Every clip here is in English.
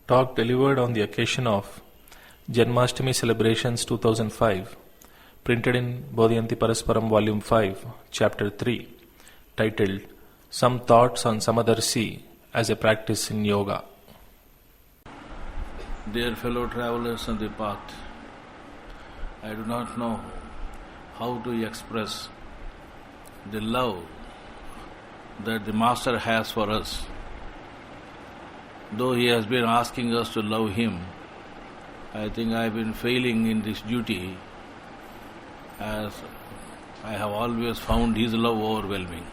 Talk delivered on the occasion of Janmastami celebrations 2005, printed in Bodhiyanti Parasparam Volume 5, Chapter 3, titled Some Thoughts on Samadarsi as a Practice in Yoga. Dear fellow travelers on the path, I do not know how to express the love that the Master has for us. Though he has been asking us to love him, I think I have been failing in this duty, as I have always found his love overwhelming.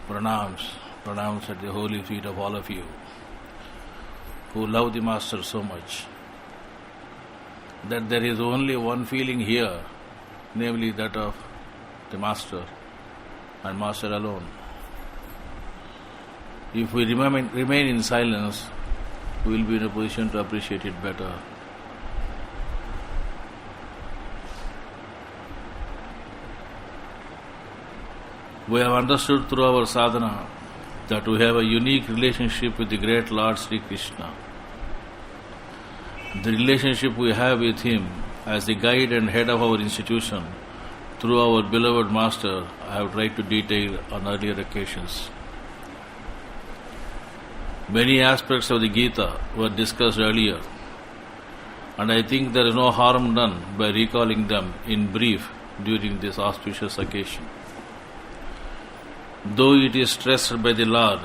Pranams at the holy feet of all of you who love the Master so much, that there is only one feeling here, namely that of the Master and Master alone. If we remain in silence, we will be in a position to appreciate it better. We have understood through our sadhana that we have a unique relationship with the great Lord Sri Krishna. The relationship we have with him as the guide and head of our institution through our beloved Master, I have tried to detail on earlier occasions. Many aspects of the Gita were discussed earlier, and I think there is no harm done by recalling them in brief during this auspicious occasion. Though it is stressed by the Lord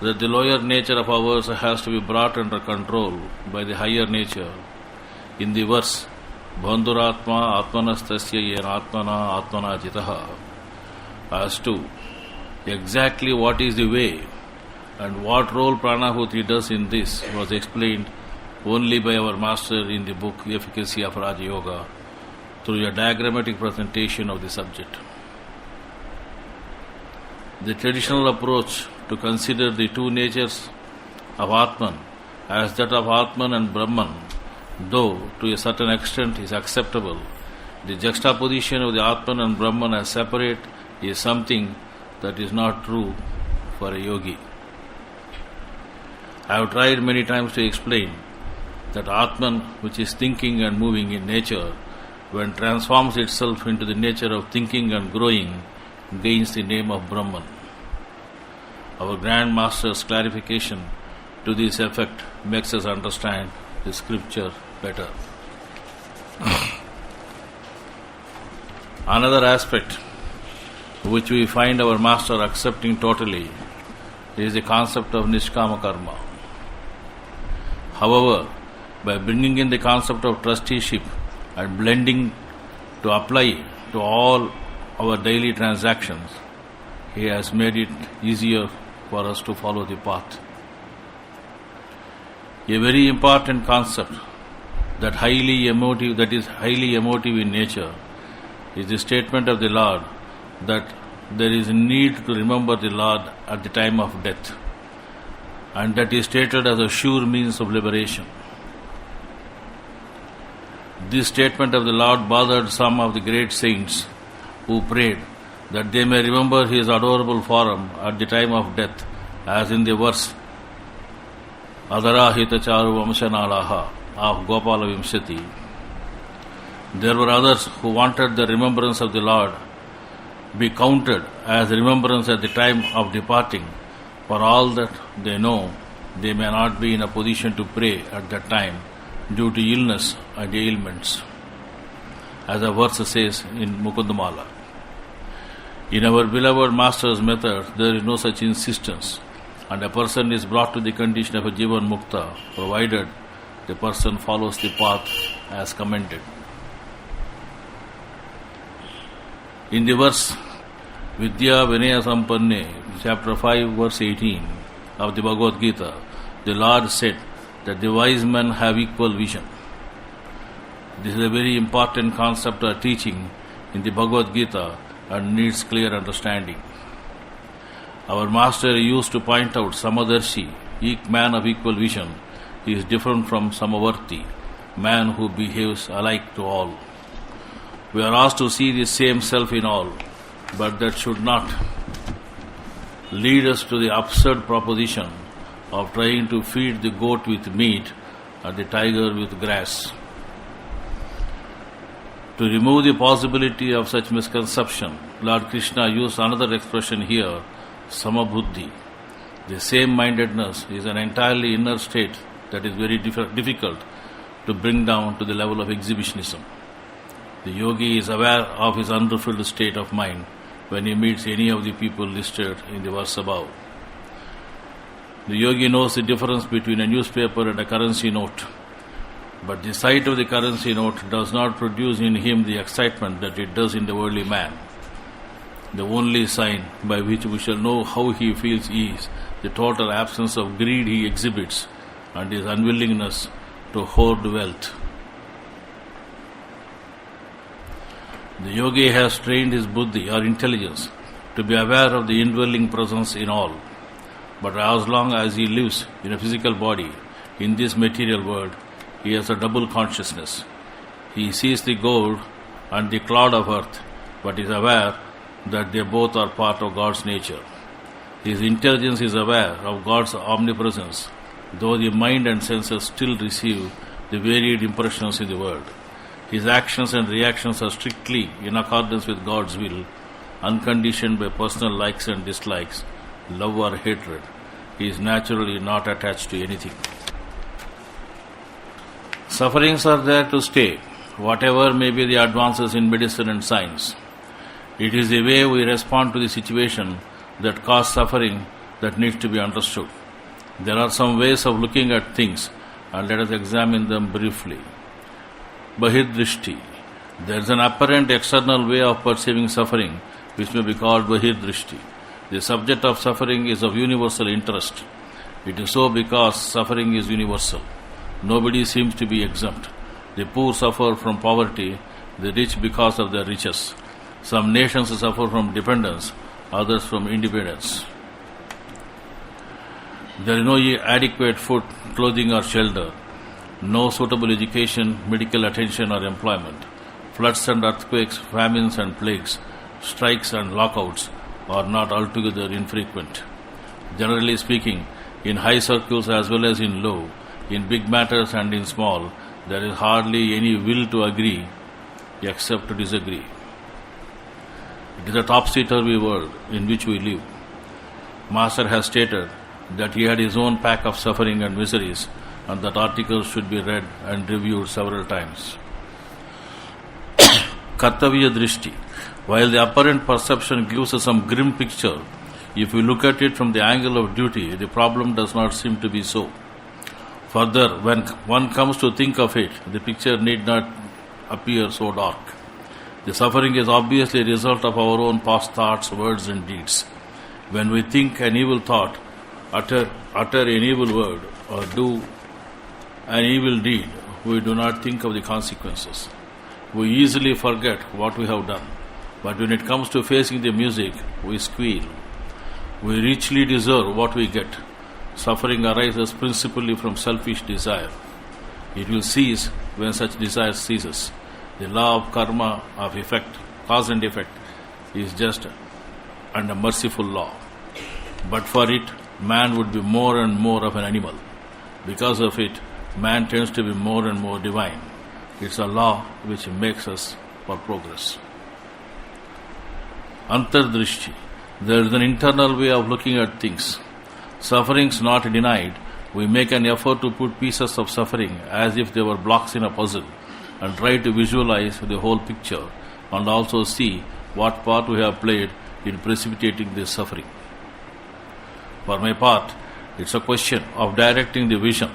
that the lower nature of ours has to be brought under control by the higher nature, in the verse, Bandhuratma Atmanastasya Yenatmana Atmana Jitaha, as to exactly what is the way and what role Pranahuti does in this was explained only by our Master in the book Efficacy of Raja Yoga through a diagrammatic presentation of the subject. The traditional approach to consider the two natures of Atman as that of Atman and Brahman, though to a certain extent is acceptable, the juxtaposition of the Atman and Brahman as separate is something that is not true for a yogi. I have tried many times to explain that Atman, which is thinking and moving in nature, when transforms itself into the nature of thinking and growing, gains the name of Brahman. Our Grand Master's clarification to this effect makes us understand the scripture better. Another aspect which we find our Master accepting totally is the concept of Nishkama Karma. However, by bringing in the concept of trusteeship and blending to apply to all our daily transactions, he has made it easier for us to follow the path. A very important concept that is highly emotive in nature is the statement of the Lord that there is a need to remember the Lord at the time of death, and that is stated as a sure means of liberation. This statement of the Lord bothered some of the great saints who prayed that they may remember his adorable form at the time of death, as in the verse Adara Charu Vamshanalaha of Gopala Vimshati. There were others who wanted the remembrance of the Lord be counted as remembrance at the time of departing. For all that they know, they may not be in a position to pray at that time due to illness and ailments, as the verse says in Mukundamala. In our beloved Master's method, there is no such insistence, and a person is brought to the condition of a Jivan Mukta, provided the person follows the path as commended. In the verse Vidya Vinaya Sampanne, chapter 5, verse 18 of the Bhagavad Gita, the Lord said that the wise men have equal vision. This is a very important concept or teaching in the Bhagavad Gita and needs clear understanding. Our Master used to point out Samadarsi, man of equal vision, is different from Samavarti, man who behaves alike to all. We are asked to see the same self in all, but that should not lead us to the absurd proposition of trying to feed the goat with meat and the tiger with grass. To remove the possibility of such misconception, Lord Krishna used another expression here, samabuddhi. The same-mindedness is an entirely inner state that is very difficult to bring down to the level of exhibitionism. The yogi is aware of his unruffled state of mind when he meets any of the people listed in the verse above. The yogi knows the difference between a newspaper and a currency note, but the sight of the currency note does not produce in him the excitement that it does in the worldly man. The only sign by which we shall know how he feels is the total absence of greed he exhibits and his unwillingness to hoard wealth. The yogi has trained his buddhi or intelligence to be aware of the indwelling presence in all. But as long as he lives in a physical body, in this material world, he has a double consciousness. He sees the gold and the clod of earth, but is aware that they both are part of God's nature. His intelligence is aware of God's omnipresence, though the mind and senses still receive the varied impressions in the world. His actions and reactions are strictly in accordance with God's will, unconditioned by personal likes and dislikes, love or hatred. He is naturally not attached to anything. Sufferings are there to stay, whatever may be the advances in medicine and science. It is the way we respond to the situation that cause suffering that needs to be understood. There are some ways of looking at things, and let us examine them briefly. Bahirdrishti. There is an apparent external way of perceiving suffering, which may be called Bahirdrishti. The subject of suffering is of universal interest. It is so because suffering is universal. Nobody seems to be exempt. The poor suffer from poverty, the rich because of their riches. Some nations suffer from dependence, others from independence. There is no adequate food, clothing or shelter, no suitable education, medical attention or employment. Floods and earthquakes, famines and plagues, strikes and lockouts are not altogether infrequent. Generally speaking, in high circles as well as in low, in big matters and in small, there is hardly any will to agree except to disagree. It is a topsy-turvy world in which we live. Master has stated that he had his own pack of suffering and miseries, and that articles should be read and reviewed several times. Kartavya Drishti. While the apparent perception gives us some grim picture, if we look at it from the angle of duty, the problem does not seem to be so. Further, when one comes to think of it, the picture need not appear so dark. The suffering is obviously a result of our own past thoughts, words and deeds. When we think an evil thought, utter an evil word, or do an evil deed, we do not think of the consequences. We easily forget what we have done. But when it comes to facing the music, we squeal. We richly deserve what we get. Suffering arises principally from selfish desire. It will cease when such desire ceases. The law of karma, of effect, cause and effect, is just and a merciful law. But for it, man would be more and more of an animal. Because of it, man tends to be more and more divine. It's a law which makes us for progress. Antardrishti. There is an internal way of looking at things. Sufferings not denied, we make an effort to put pieces of suffering as if they were blocks in a puzzle and try to visualize the whole picture and also see what part we have played in precipitating this suffering. For my part, it's a question of directing the vision.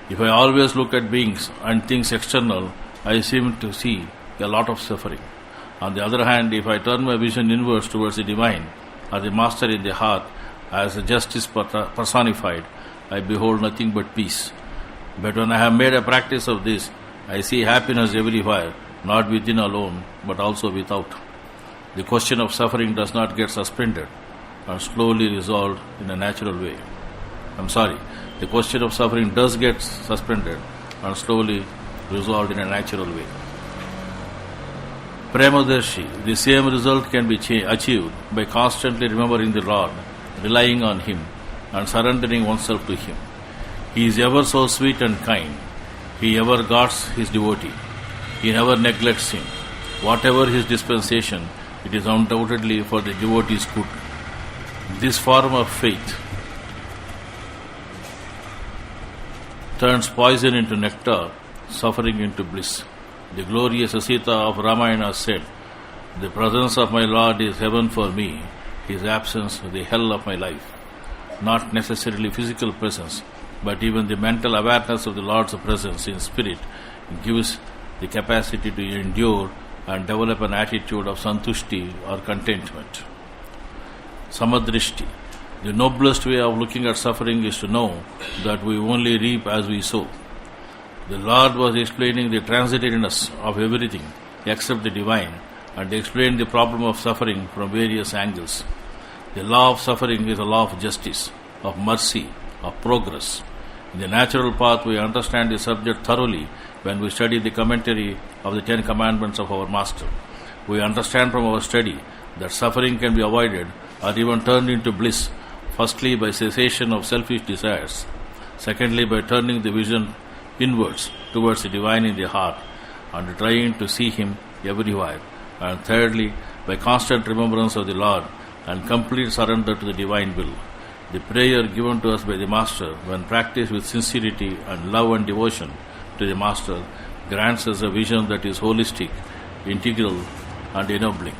If I always look at beings and things external, I seem to see a lot of suffering. On the other hand, if I turn my vision inwards towards the divine or the master in the heart as a justice personified, I behold nothing but peace. But when I have made a practice of this, I see happiness everywhere, not within alone, but also without. The question of suffering does not get suspended and slowly resolved in a natural way. The question of suffering does get suspended and slowly resolved in a natural way. Premadarshi. The same result can be achieved by constantly remembering the Lord, relying on Him, and surrendering oneself to him. He is ever so sweet and kind. He ever guards his devotee. He never neglects him. Whatever his dispensation, it is undoubtedly for the devotee's good. This form of faith turns poison into nectar, suffering into bliss. The glorious Sita of Ramayana said, "The presence of my Lord is heaven for me, his absence the hell of my life." Not necessarily physical presence, but even the mental awareness of the Lord's presence in spirit gives the capacity to endure and develop an attitude of santushti or contentment. Samadarsi. The noblest way of looking at suffering is to know that we only reap as we sow. The Lord was explaining the transitoriness of everything except the divine and explained the problem of suffering from various angles. The law of suffering is a law of justice, of mercy, of progress. In the natural path, we understand the subject thoroughly when we study the commentary of the 10 Commandments of our Master. We understand from our study that suffering can be avoided or even turned into bliss, firstly by cessation of selfish desires, secondly by turning the vision inwards towards the divine in the heart and trying to see him everywhere, and thirdly by constant remembrance of the Lord and complete surrender to the divine will. The prayer given to us by the Master, when practiced with sincerity and love and devotion to the Master, grants us a vision that is holistic, integral and ennobling.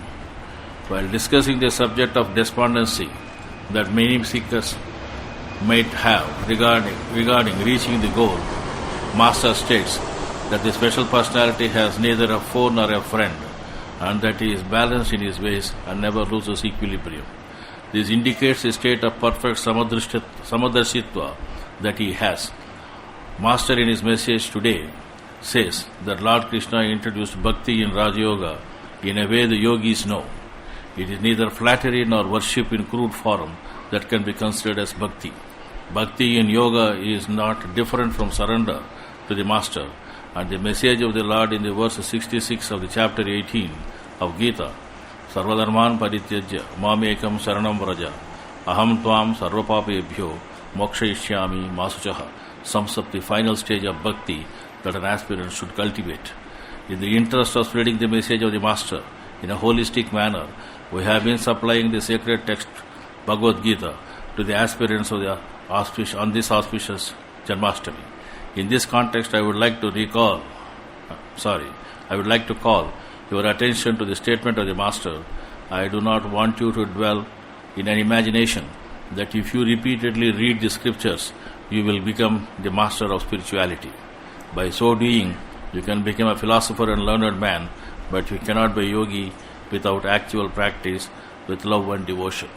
While discussing the subject of despondency that many seekers might have regarding reaching the goal, Master states that the special personality has neither a foe nor a friend, and that he is balanced in his ways and never loses equilibrium. This indicates a state of perfect samadarsitva that he has. Master in his message today says that Lord Krishna introduced bhakti in Raja Yoga in a way the yogis know. It is neither flattery nor worship in crude form that can be considered as bhakti. Bhakti in yoga is not different from surrender to the Master, and the message of the Lord in the verse 66 of the chapter 18 of Gita, Sarvadharman parityajya mamekam saranam vraja aham tvam sarvapapebhyo mokshayishyami masuchaha, sums up the final stage of bhakti that an aspirant should cultivate. In the interest of spreading the message of the Master in a holistic manner, we have been supplying the sacred text Bhagavad Gita to the aspirants of on this auspicious Janmastami. In this context, I would like to call your attention to the statement of the Master. I do not want you to dwell in an imagination that if you repeatedly read the scriptures, you will become the master of spirituality. By so doing, you can become a philosopher and learned man, but you cannot be a yogi without actual practice with love and devotion.